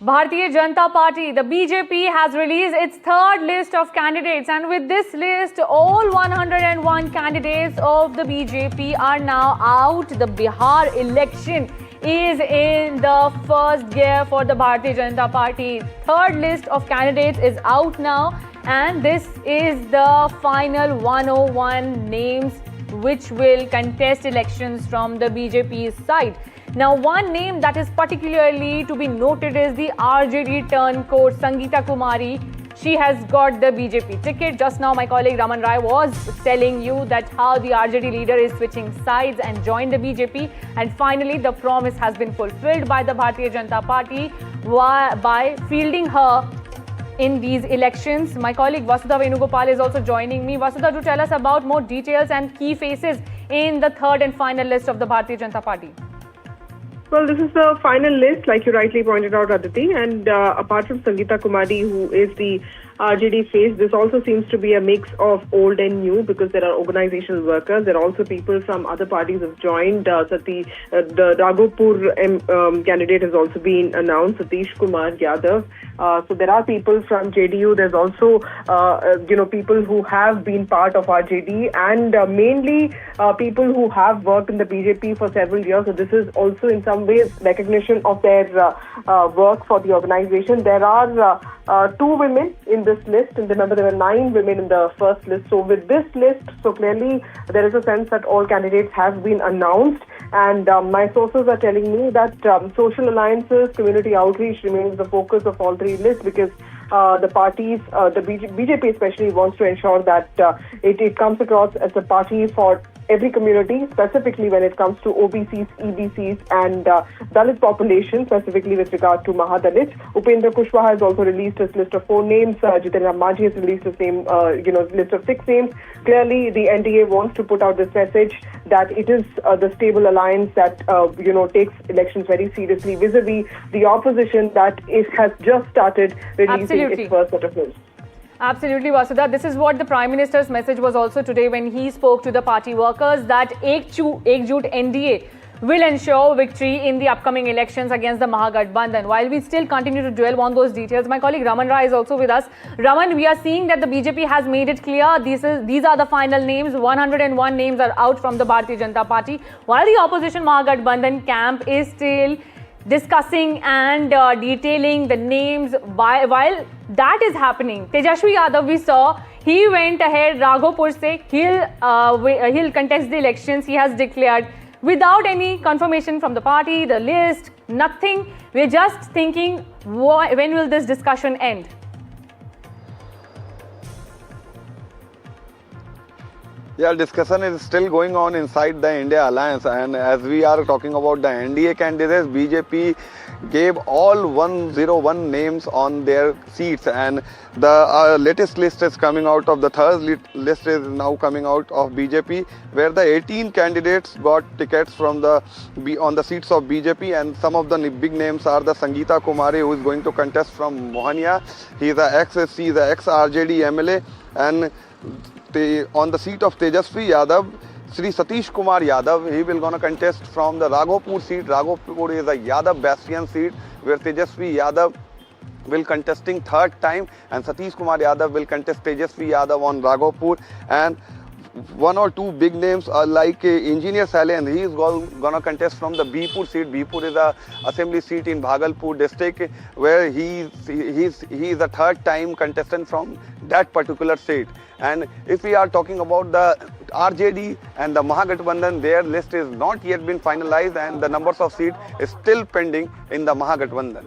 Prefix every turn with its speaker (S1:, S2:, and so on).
S1: Bharatiya Janata Party, the BJP, has released its third list of candidates, and with this list, all 101 candidates of the BJP are now out. The Bihar election is in the first gear for the Bharatiya Janata Party. Third list of candidates is out now, and this is the final 101 names which will contest elections from the BJP's side. Now, one name that is particularly to be noted is the RJD turncoat, Sangeeta Kumari. She has got the BJP ticket. Just now, my colleague Raman Rai was telling you that how the RJD leader is switching sides and joined the BJP. And finally, the promise has been fulfilled by the Bharatiya Janata Party by fielding her in these elections. My colleague Vasudha Venugopal is also joining me. Vasudha, do tell us about more details and key faces in the third and final list of the Bharatiya Janata Party.
S2: Well, this is the final list, like you rightly pointed out, Aditi. And apart from Sangeeta Kumari, who is the RJD face, this also seems to be a mix of old and new because there are organizational workers. There are also people from other parties have joined. The Raghopur candidate has also been announced, Satish Kumar Yadav. So there are people from JDU. There's also, people who have been part of RJD and mainly people who have worked in the BJP for several years. So this is also in some ways recognition of their work for the organization. There are 2 women in this list, and remember there were 9 women in the first list. So with this list, so clearly there is a sense that all candidates have been announced, and my sources are telling me that social alliances, community outreach remains the focus of all 3 lists because the parties, the BJP especially wants to ensure that it comes across as a party for every community, specifically when it comes to OBCs, EBCs and Dalit population, specifically with regard to Mahadalit. Upendra Kushwaha has also released his list of 4 names. Jiten Ram Majhi has released the same, list of 6 names. Clearly, the NDA wants to put out this message that it is the stable alliance that, takes elections very seriously vis-a-vis the opposition that has just started releasing its first set of lists.
S1: Absolutely, Vasudha. This is what the Prime Minister's message was also today when he spoke to the party workers, that Ekjut NDA will ensure victory in the upcoming elections against the Mahagathbandhan. While we still continue to dwell on those details, my colleague Raman Rai is also with us. Raman, we are seeing that the BJP has made it clear these are the final names. 101 names are out from the Bharatiya Janata Party, while the opposition Mahagathbandhan camp is still discussing and detailing the names. While that is happening, Tejashwi Yadav, we saw, he went ahead, Raghopur se, he'll contest the elections. He has declared without any confirmation from the party, the list, nothing. We're just thinking, when will this discussion end?
S3: Yeah, discussion is still going on inside the India Alliance, and as we are talking about the NDA candidates, BJP gave all 101 names on their seats, and the latest list is coming out of the third list is now coming out of BJP, where the 18 candidates got tickets from on the seats of BJP, and some of the big names are the Sangeeta Kumari, who is going to contest from Mohania. He is a ex-RJD MLA, and on the seat of Tejaswi Yadav, Sri Satish Kumar Yadav, he will gonna contest from the Raghopur seat. Raghopur is a Yadav bastion seat where Tejaswi Yadav will contesting 3rd time, and Satish Kumar Yadav will contest Tejaswi Yadav on Raghopur. And 1 or 2 big names are like Engineer Saleh, and he is gonna contest from the Bipur seat. Bipur is a assembly seat in Bhagalpur district, where he is a 3rd time contestant from that particular seat. And if we are talking about the RJD and the Mahagathbandhan, their list is not yet been finalized, and the numbers of seats is still pending in the Mahagathbandhan.